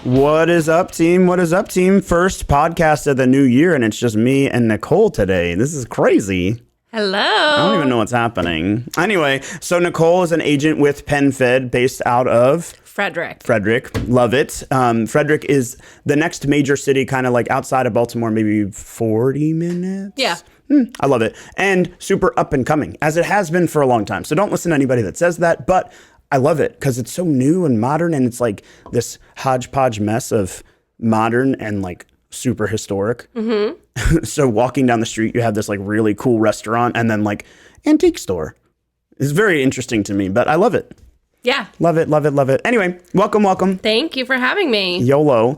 What is up, team? What is up, team? First podcast of the new year, and it's just me and Nicole today. This is crazy. Hello. I don't even know what's happening. Anyway, so Nicole is an agent with PenFed based out of Frederick. Love it. Frederick is the next major city, kind of like outside of Baltimore, maybe 40 minutes. Yeah. I love it. And super up and coming, as it has been for a long time. So don't listen to anybody that says that, but I love it because it's so new and modern, and it's like this hodgepodge mess of modern and like super historic. Mm-hmm. So walking down the street, you have this like really cool restaurant and then like antique store. It's very interesting to me, but I love it. Yeah. Love it, love it, love it. Anyway, welcome. Thank you for having me. YOLO.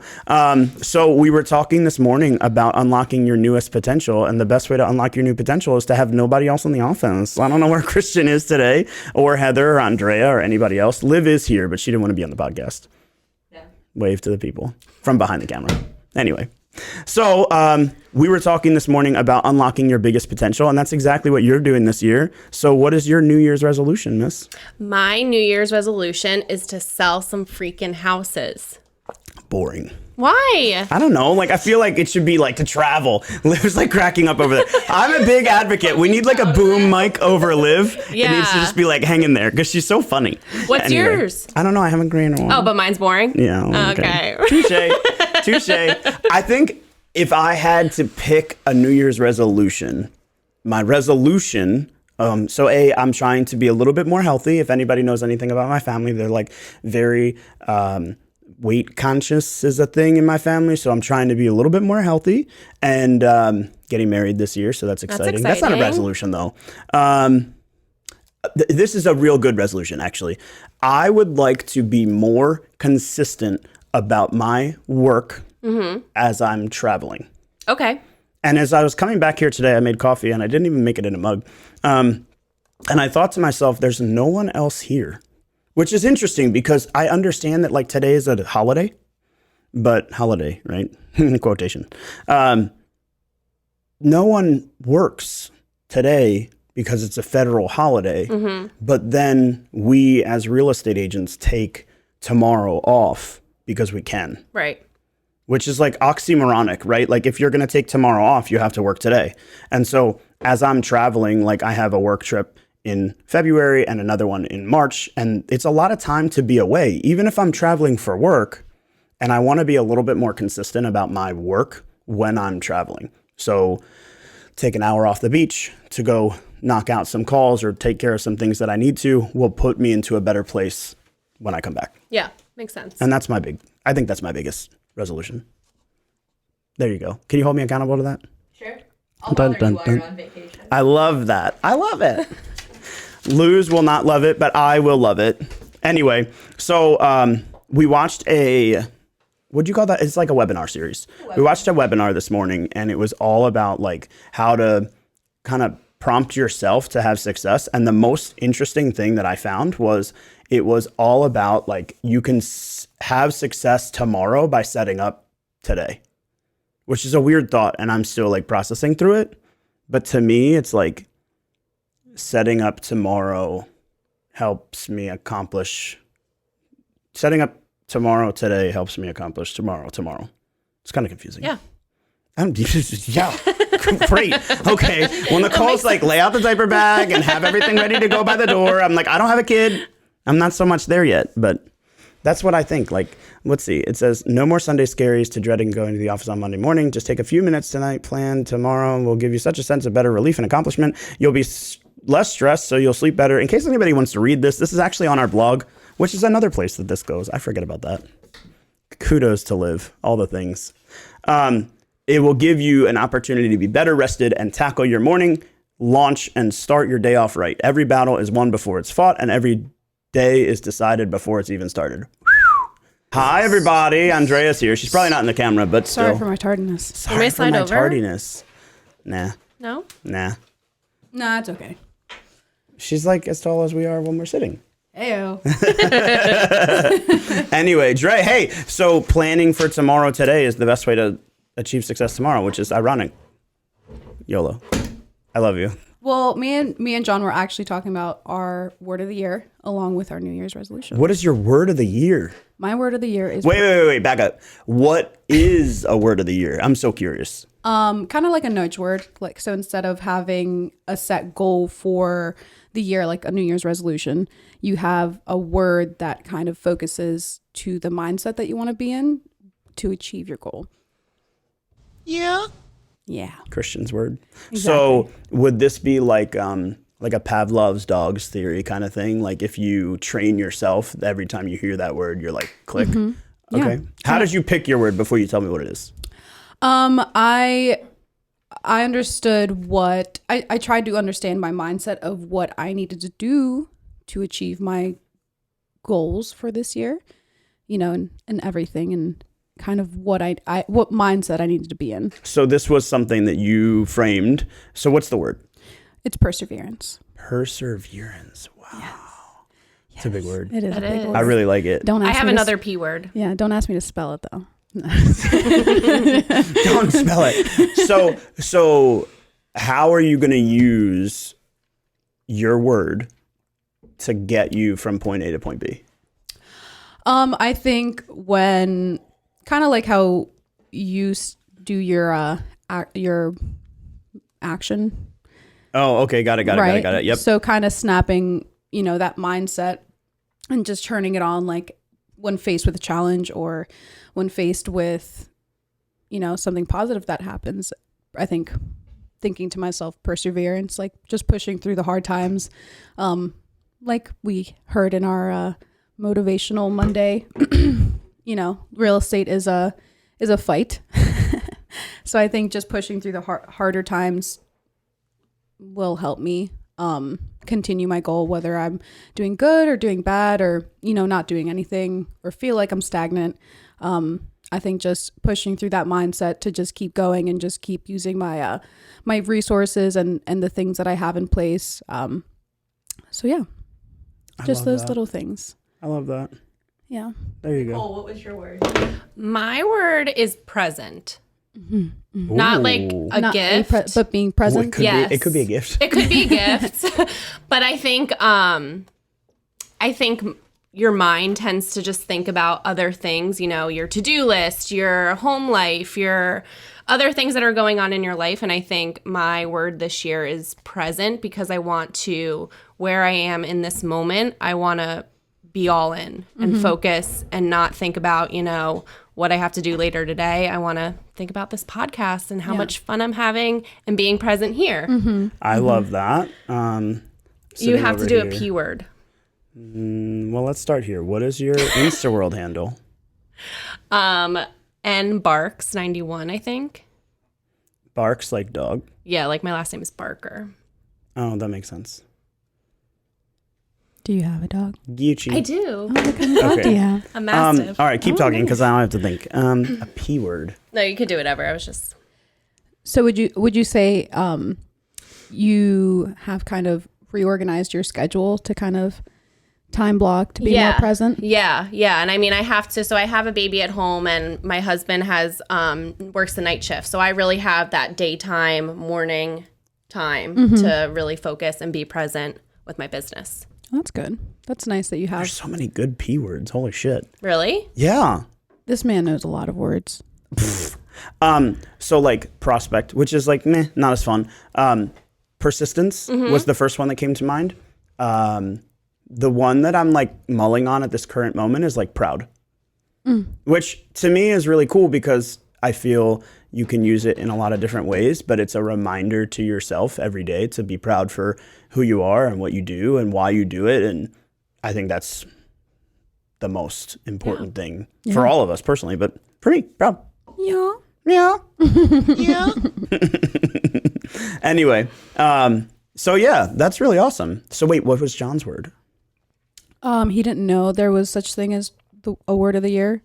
So we were talking this morning about unlocking your newest potential, and the best way to unlock your new potential is to have nobody else in the office. I don't know where Christian is today, or Heather, or Andrea, or anybody else. Liv is here, but she didn't want to be on the podcast. Yeah. Wave to the people from behind the camera. Anyway. So we were talking this morning about unlocking your biggest potential, and that's exactly what you're doing this year. So what is your New Year's resolution, miss? My New Year's resolution is to sell some freaking houses. Boring. Why? I don't know. Like, I feel like it should be like to travel. Liv's like cracking up over there. I'm a big advocate. We need like a boom mic over Liv. Yeah. It needs to just be like hanging there because she's so funny. What's yours? I don't know. I haven't green one. Oh, but mine's boring? Yeah. Okay. Touche. I think if I had to pick a New Year's resolution, my resolution, I'm trying to be a little bit more healthy. If anybody knows anything about my family, they're like very weight conscious is a thing in my family. So I'm trying to be a little bit more healthy and getting married this year. So that's exciting. That's not a resolution though. This is a real good resolution, actually. I would like to be more consistent about my work as I'm traveling. Okay. And as I was coming back here today, I made coffee and I didn't even make it in a mug. And I thought to myself, there's no one else here, which is interesting because I understand that like today is a holiday, but holiday, right? Quotation. No one works today because it's a federal holiday, but then we as real estate agents take tomorrow off because we can. Right. Which is like oxymoronic, right? Like if you're going to take tomorrow off, you have to work today. And so as I'm traveling, like I have a work trip in February and another one in March, and it's a lot of time to be away. Even if I'm traveling for work and I want to be a little bit more consistent about my work when I'm traveling. So take an hour off the beach to go knock out some calls or take care of some things that I need to will put me into a better place when I come back. Yeah, makes sense. And I think that's my biggest resolution. There you go. Can you hold me accountable to that? Sure. I'll bother you while you're on vacation. I love that. I love it. Luz will not love it, but I will love it. Anyway, so we watched what'd you call that? It's like a webinar series. We watched a webinar this morning, and it was all about like how to kind of prompt yourself to have success. And the most interesting thing that I found was it was all about like you can have success tomorrow by setting up today, which is a weird thought. And I'm still like processing through it. But to me, it's like setting up tomorrow helps me accomplish. Setting up tomorrow today helps me accomplish tomorrow. It's kind of confusing. Yeah. Yeah. Great. Okay. Well, Nicole's like, lay out the diaper bag and have everything ready to go by the door. I'm like, I don't have a kid. I'm not so much there yet, but that's what I think. Like, let's see. It says, no more Sunday scaries to dreading going to the office on Monday morning. Just take a few minutes tonight, plan tomorrow, and we'll give you such a sense of better relief and accomplishment. You'll be less stressed, so you'll sleep better. In case anybody wants to read this is actually on our blog, which is another place that this goes. I forget about that. Kudos to Liv. All the things. It will give you an opportunity to be better rested and tackle your morning, launch, and start your day off right. Every battle is won before it's fought, and every day is decided before it's even started. Hi, everybody. Andrea's here. She's probably not in the camera, but still. Sorry for my tardiness. Sorry for my tardiness. Nah. No? Nah. Nah, it's okay. She's like as tall as we are when we're sitting. Heyo. Anyway, Dre, hey, so planning for tomorrow today is the best way to achieve success tomorrow, which is ironic. YOLO. I love you. Well, me and John were actually talking about our word of the year along with our New Year's resolution. What is your word of the year? My word of the year is Wait, back up. What is a word of the year? I'm so curious. kind of like a nudge word. Like, so instead of having a set goal for the year, like a New Year's resolution, you have a word that kind of focuses to the mindset that you want to be in to achieve your goal. Yeah. Yeah. Christian's word. Exactly. So would this be like a Pavlov's dogs theory kind of thing? Like if you train yourself, every time you hear that word, you're like, click. Yeah. Okay. How did you pick your word before you tell me what it is? I understood what I tried to understand my mindset of what I needed to do to achieve my goals for this year, and everything, and kind of what what mindset I needed to be in. So this was something that you framed. So what's the word? It's perseverance. Perseverance. Wow. It's a big word. It is a big word. I really like it. Don't I ask have me another P word. Yeah, don't ask me to spell it though. Don't spell it. So how are you going to use your word to get you from point A to point B? I think when kind of like how you do your action. Oh, okay. Got it. Yep. So kind of snapping, that mindset and just turning it on, like when faced with a challenge or when faced with, something positive that happens. I think thinking to myself, perseverance, like just pushing through the hard times. Like we heard in our motivational Monday, real estate is a fight. So I think just pushing through the harder times will help me continue my goal, whether I'm doing good or doing bad or, not doing anything or feel like I'm stagnant. I think just pushing through that mindset to just keep going and just keep using my my resources and the things that I have in place. So yeah, just those little things. I love that. Yeah. There you go. Nicole, what was your word? My word is present. Not like a Not gift. but being present. It could be a gift. It could be a gift. But I think your mind tends to just think about other things, your to-do list, your home life, your other things that are going on in your life. And I think my word this year is present because I want to, where I am in this moment, I want to be all in and focus and not think about, what I have to do later today. I want to think about this podcast and how much fun I'm having and being present here. I love that. You have to do a P word. Well, let's start here. What is your Insta World handle? N Barks 91, I think. Barks like dog. Yeah, like my last name is Barker. Oh, that makes sense. Do you have a dog? Gucci. I do. What kind of dog do you have? A mastiff. All right, keep talking because I don't have to think. A P word. No, you could do whatever. I was just. So would you say you have kind of reorganized your schedule to kind of time block to be more present? Yeah. And I mean, I have to. So I have a baby at home, and my husband has works the night shift. So I really have that daytime, morning time to really focus and be present with my business. That's good. That's nice that you have. There's so many good P words. Holy shit. Really? Yeah. This man knows a lot of words. So like prospect, which is like meh, not as fun. Persistence was the first one that came to mind. The one that I'm like mulling on at this current moment is like proud, which to me is really cool because I feel you can use it in a lot of different ways, but it's a reminder to yourself every day to be proud for who you are and what you do and why you do it. And I think that's the most important thing for all of us personally, but for me, proud. Yeah. Yeah. Yeah. Anyway, so yeah, that's really awesome. So wait, what was John's word? He didn't know there was such thing as a word of the year.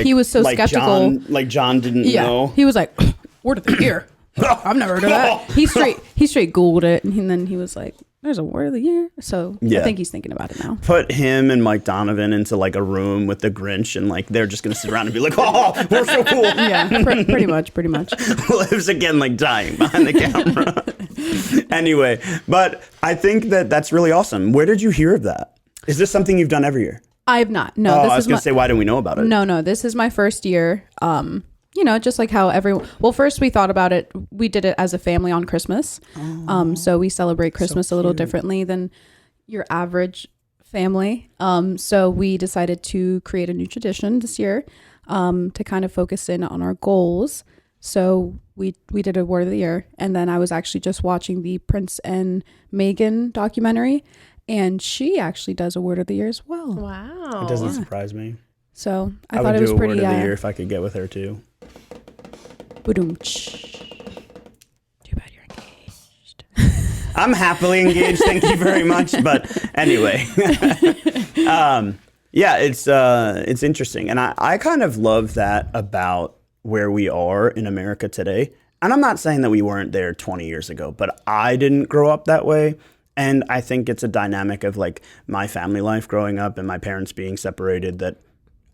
He was so skeptical. John didn't know. He was like, word of the year. I've never heard of that. He straight Googled it, and then he was like, there's a word of the year. So I think he's thinking about it now. Put him and Mike Donovan into like a room with the Grinch, and like they're just gonna sit around and be like, "Oh, we're so cool." Yeah, pretty much. Lives again like dying behind the camera. Anyway, but I think that that's really awesome. Where did you hear of that? Is this something you've done every year? I have not. No, Oh, this I was is going my, to say, why don't we know about it? no. This is my first year. Just like how everyone. Well, first we thought about it. We did it as a family on Christmas. So we celebrate Christmas a little differently than your average family. So we decided to create a new tradition this year, to kind of focus in on our goals. So we did a word of the year, and then I was actually just watching the Prince and Meghan documentary, and she actually does a word of the year as well. Wow. It doesn't surprise me. So I would thought it was do a pretty. word of the year if I could get with her too. Too bad you're engaged. I'm happily engaged. Thank you very much. But anyway, yeah, it's interesting, and I kind of love that about where we are in America today. And I'm not saying that we weren't there 20 years ago, but I didn't grow up that way. And I think it's a dynamic of like my family life growing up and my parents being separated, that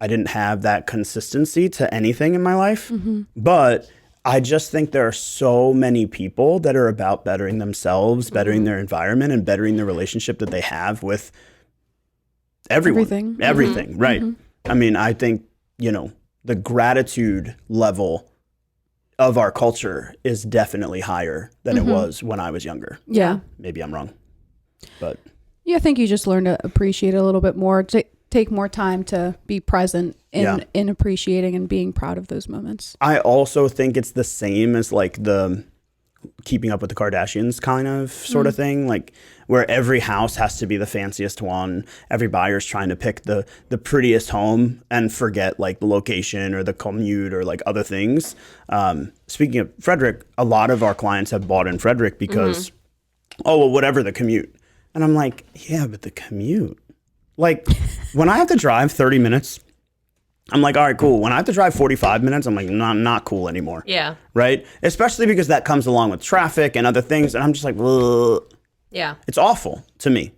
I didn't have that consistency to anything in my life. But I just think there are so many people that are about bettering themselves, bettering their environment, and bettering the relationship that they have with everyone. Everything. Right. I mean, I think, the gratitude level of our culture is definitely higher than it was when I was younger. Yeah. Maybe I'm wrong, but Yeah, I think you just learn to appreciate it a little bit more, to take more time to be present in appreciating and being proud of those moments. I also think it's the same as like the Keeping Up with the Kardashians kind of sort of thing, like where every house has to be the fanciest one. Every buyer's trying to pick the prettiest home and forget like the location or the commute or like other things. Speaking of Frederick, a lot of our clients have bought in Frederick because, whatever the commute. And I'm like, yeah, but the commute. Like when I have to drive 30 minutes, I'm like, all right, cool. When I have to drive 45 minutes, I'm like, not cool anymore. Yeah. Right? Especially because that comes along with traffic and other things. And I'm just like, ugh. Yeah. It's awful to me.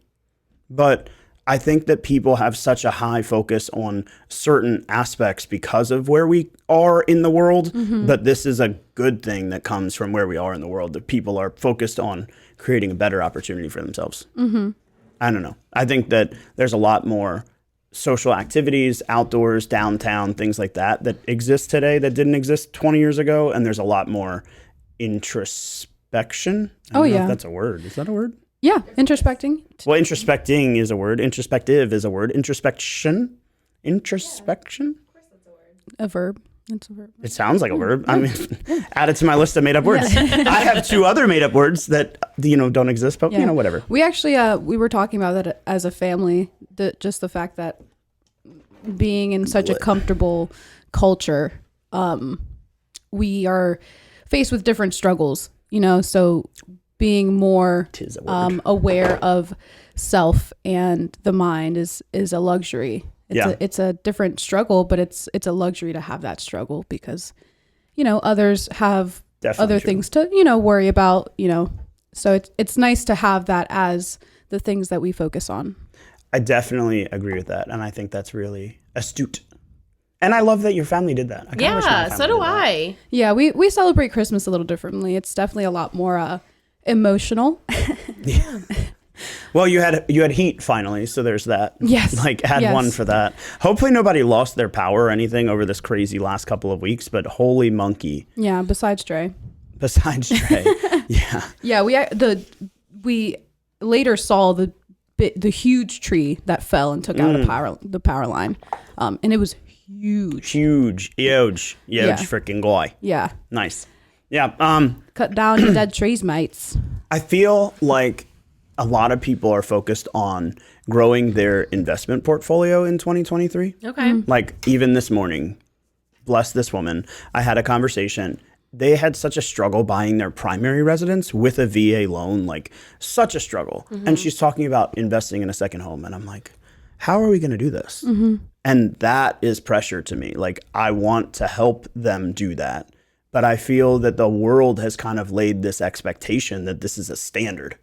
But I think that people have such a high focus on certain aspects because of where we are in the world. But this is a good thing that comes from where we are in the world, that people are focused on creating a better opportunity for themselves. I don't know. I think that there's a lot more social activities, outdoors, downtown, things like that exist today that didn't exist 20 years ago. And there's a lot more introspection. I don't know if that's a word. Is that a word? Yeah, introspecting. Well, introspecting is a word. Introspective is a word. Introspection. A verb. It's a verb. It sounds like a verb. I mean, add it to my list of made up words. I have 2 other made up words that, don't exist, but whatever. We actually, we were talking about that as a family, just the fact that being in such a comfortable culture, we are faced with different struggles, so being more aware of self and the mind is a luxury. It's a different struggle, but it's a luxury to have that struggle because, others have other things to, worry about, so it's nice to have that as the things that we focus on. I definitely agree with that. And I think that's really astute. And I love that your family did that. Yeah, so do I. Yeah, we celebrate Christmas a little differently. It's definitely a lot more emotional. Yeah. Well, you had heat finally, so there's that. Yes. Add one for that. Hopefully nobody lost their power or anything over this crazy last couple of weeks, but holy monkey. Yeah, besides Dre. Yeah. Yeah, we later saw the huge tree that fell and took out the power line. And it was huge. Huge freaking guy. Yeah. Nice. Yeah. Cut down your dead trees, mates. I feel like a lot of people are focused on growing their investment portfolio in 2023. Okay. Like even this morning, bless this woman, I had a conversation. They had such a struggle buying their primary residence with a VA loan, like such a struggle. And she's talking about investing in a second home. And I'm like, how are we going to do this? And that is pressure to me. Like I want to help them do that. But I feel that the world has kind of laid this expectation that this is a standard.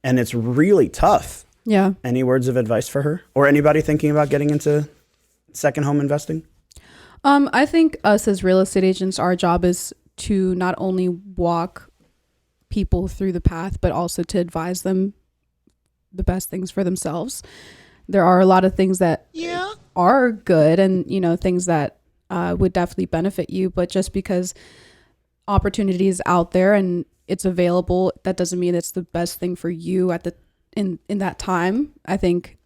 And it's really tough. Yeah. Any words of advice for her or anybody thinking about getting into second home investing? I think us as real estate agents, our job is to not only walk people through the path, but also to advise them the best things for themselves. There are a lot of things that Yeah. are good and, you know, things that would definitely benefit you. But just because opportunity is out there and it's available, that doesn't mean it's the best thing for you at the in that time. I think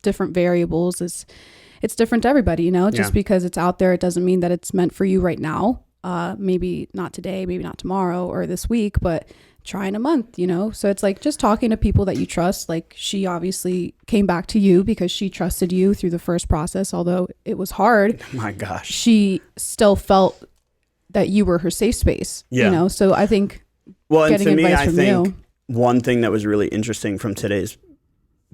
different variables it's different to everybody, you know. Just because it's out there, it doesn't mean that it's meant for you right now. Maybe not today, maybe not tomorrow or this week, but try in a month, you know. So it's like just talking to people that you trust. Like she obviously came back to you because she trusted you through the first process, although it was hard. My gosh. She still felt that you were her safe space, you know. So I think and getting to me, advice I from think you. one thing that was really interesting from today's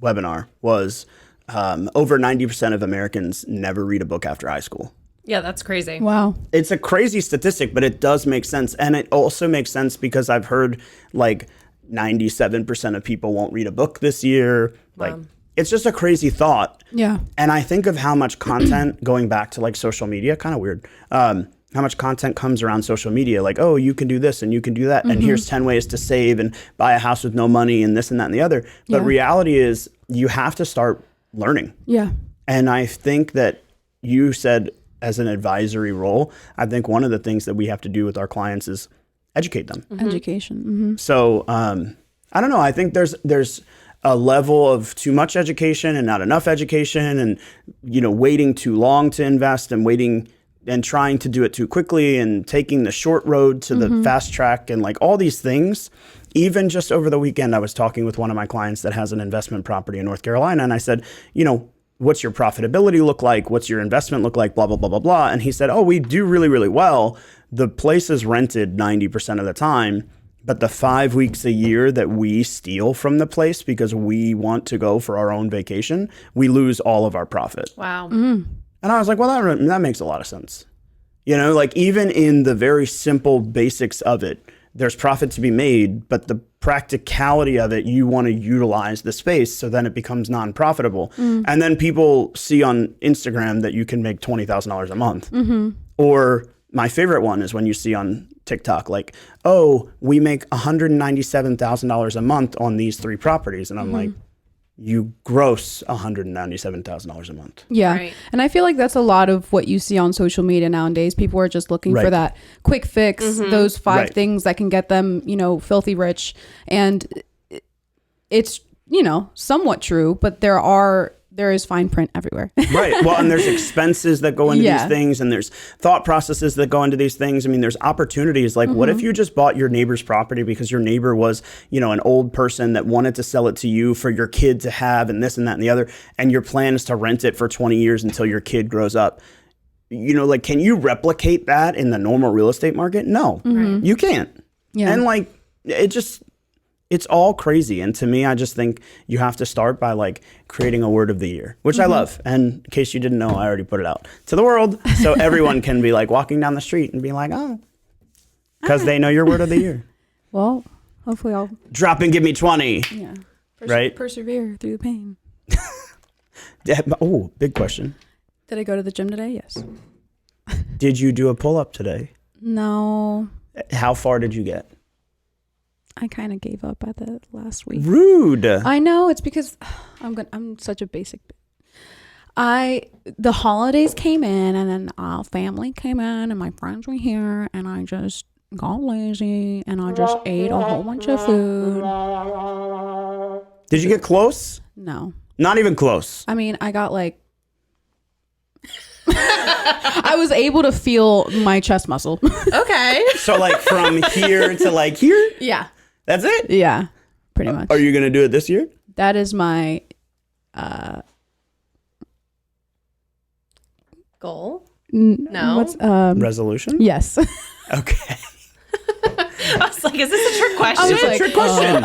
webinar was over 90% of Americans never read a book after high school. Yeah, that's crazy. Wow. It's a crazy statistic, but it does make sense. And it also makes sense because I've heard like 97% of people won't read a book this year. Like, it's just a crazy thought. Yeah. And I think of how much content, going back to like social media, kind of weird, how much content comes around social media. Like, oh, you can do this and you can do that. And here's 10 ways to save and buy a house with no money and this and that and the other. But reality is you have to start learning. Yeah. And I think that you said, as an advisory role, I think one of the things that we have to do with our clients is educate them. Education. So I don't know. I think there's a level of too much education and not enough education, and you know, waiting too long to invest and waiting and trying to do it too quickly and taking the short road to the fast track and like all these things. Even just over the weekend, I was talking with one of my clients that has an investment property in North Carolina, and I said, you know, what's your profitability look like? What's your investment look like? Blah, blah, blah, blah, blah. And he said, oh, we do really, really well. The place is rented 90% of the time, but the 5 weeks a year that we steal from the place because we want to go for our own vacation, we lose all of our profit. Wow. And I was like, well, that makes a lot of sense. You know, like even in the very simple basics of it, there's profit to be made, but the practicality of it, you want to utilize the space, so then it becomes non-profitable. And then people see on Instagram that you can make $20,000 a month. Or my favorite one is when you see on TikTok, like, oh, we make $197,000 a month on these 3 properties. And I'm like, you gross $197,000 a month. Yeah. Right. And I feel like that's a lot of what you see on social media nowadays. People are just looking for that quick fix, those 5 things that can get them, you know, filthy rich. And it's, you know, somewhat true, but there is fine print everywhere. Right. Well, and there's expenses that go into these things, and there's thought processes that go into these things. I mean, there's opportunities. Like, what if you just bought your neighbor's property because your neighbor was, you know, an old person that wanted to sell it to you for your kid to have and this and that and the other, and your plan is to rent it for 20 years until your kid grows up? You know, like, can you replicate that in the normal real estate market? No, you can't. Yeah. And like, it's all crazy. And to me, I just think you have to start by like creating a word of the year, which I love. And in case you didn't know, I already put it out to the world. So everyone can be like walking down the street and be like, oh, because they know your word of the year. Well, hopefully I'll Drop and give me 20. yeah. Right? Persevere through the pain. Oh, big question. Did I go to the gym today? Yes. Did you do a pull-up today? No. How far did you get? I kind of gave up at the last week. Rude. I know, it's because I'm such a basic. The holidays came in, and then our family came in, and my friends were here, and I just got lazy, and I just ate a whole bunch of food. Did you get close? No. Not even close. I mean, I got like I was able to feel my chest muscle. Okay. So like from here to like here? Yeah. That's it? Yeah. Pretty much. Are you going to do it this year? That is my Goal? no. What's Resolution? yes. Okay. I was like, is this a trick question? was like, Trick question.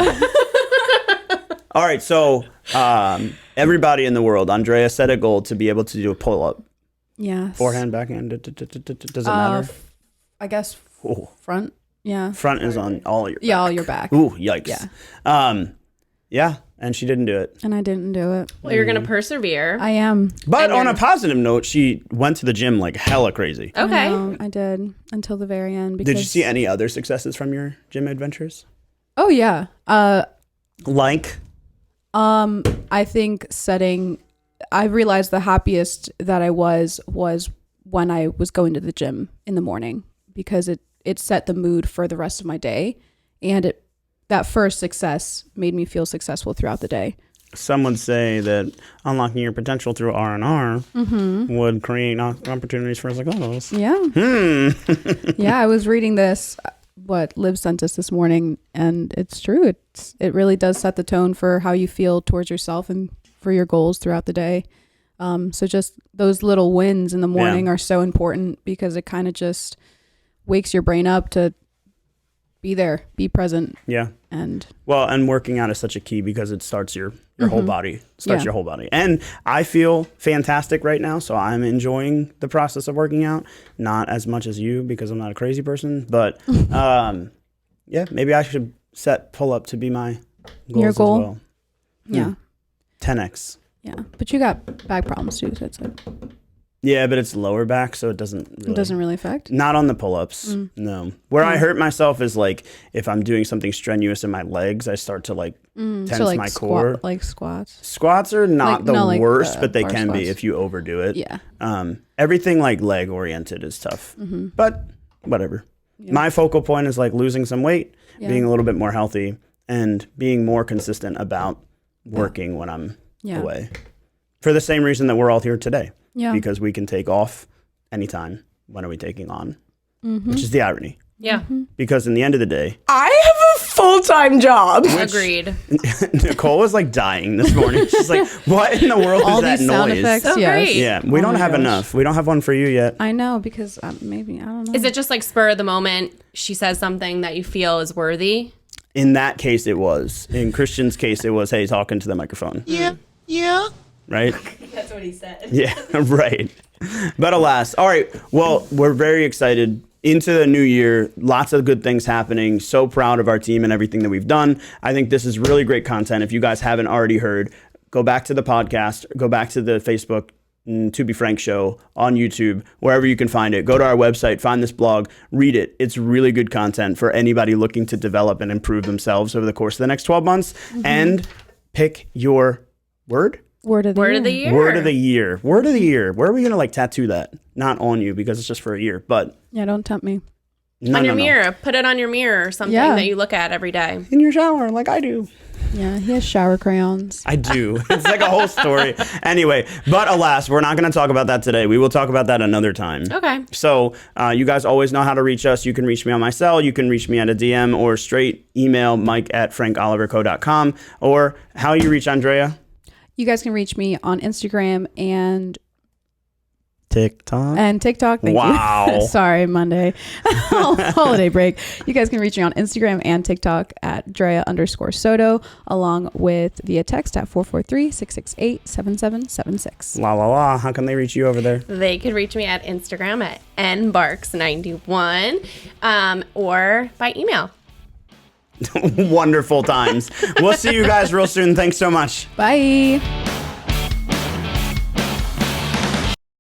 All right. So everybody in the world, Andrea set a goal to be able to do a pull-up. Yes. Forehand, backhand. Does it matter? I guess Ooh. front. Yeah. Front is on all your back. Yeah, all your back. Ooh, yikes. Yeah. Yeah, and she didn't do it. And I didn't do it. Well, you're going to persevere. I am. But on a positive note, she went to the gym like hella crazy. Okay. I did until the very end. Because Did you see any other successes from your gym adventures? Oh yeah. Like, I think I realized the happiest that I was when I was going to the gym in the morning, because it set the mood for the rest of my day, and that first success made me feel successful throughout the day. some would say that unlocking your potential through R&R would create opportunities for success. Yeah. Yeah, I was reading this, what Liv sent us this morning, and it's true. It really does set the tone for how you feel towards yourself and for your goals throughout the day. So just those little wins in the morning are so important, because it kind of just wakes your brain up to be there, be present. Yeah. And working out is such a key, because it starts your whole body, your whole body. And I feel fantastic right now, so I'm enjoying the process of working out. Not as much as you, because I'm not a crazy person, but maybe I should set pull up to be my goals your goal. as well. Yeah. 10x. Yeah. But you got back problems too, so it's like, Yeah, but it's lower back, so it doesn't really affect. Not on the pull-ups. No. Where I hurt myself is like if I'm doing something strenuous in my legs, I start to like tense so like my core. Like squats. Squats are not like worst, but they bar can be squats. if you overdo it. Yeah. Everything like leg oriented is tough, but whatever. Yeah. My focal point is like losing some weight, Yeah. being a little bit more healthy, and being more consistent about working when I'm away. For the same reason that we're all here today. Yeah. Because we can take off anytime. When are we taking on? Which is the irony. Yeah. Because in the end of the day, I have a full-time job. Agreed. Nicole was like dying this morning. She's like, what in the world All is that these sound noise? effects. So Yes. great. Yeah, we Oh don't my have gosh. enough. We don't have one for you yet. I know, because maybe, I don't know. Is it just like spur of the moment? She says something that you feel is worthy. In that case, it was. In Christian's case, it was, hey, talking to the microphone. Yeah. Yeah. Right? That's what he said. Yeah, right. But alas. All right. Well, we're very excited into the new year. Lots of good things happening. So proud of our team and everything that we've done. I think this is really great content. If you guys haven't already heard, go back to the podcast, go back to the Facebook To Be Frank show on YouTube, wherever you can find it. Go to our website, find this blog, read it. It's really good content for anybody looking to develop and improve themselves over the course of the next 12 months. And pick your word. Word of the Word year. of the year. Word of the year. Word of the year. Where are we going to like tattoo that? Not on you, because it's just for a year, but Yeah, don't tempt me. no, On your no, no. mirror. Put it on your mirror or something Yeah. that you look at every day. In your shower, like I do. Yeah, he has shower crayons. I do. It's like a whole story. Anyway, but alas, we're not going to talk about that today. We will talk about that another time. Okay. So you guys always know how to reach us. You can reach me on my cell. You can reach me at a DM or straight email mike@frankoliverco.com. Or how you reach Andrea? You guys can reach me on Instagram and TikTok. TikTok. Thank Wow. you. Sorry, Monday. Holiday break. You guys can reach me on Instagram and TikTok at Drea_Soto, along with via text at 443-668-7776. La la la. How can they reach you over there? They could reach me at Instagram at nbarks91 or by email. Wonderful times. We'll see you guys real soon. Thanks so much. Bye.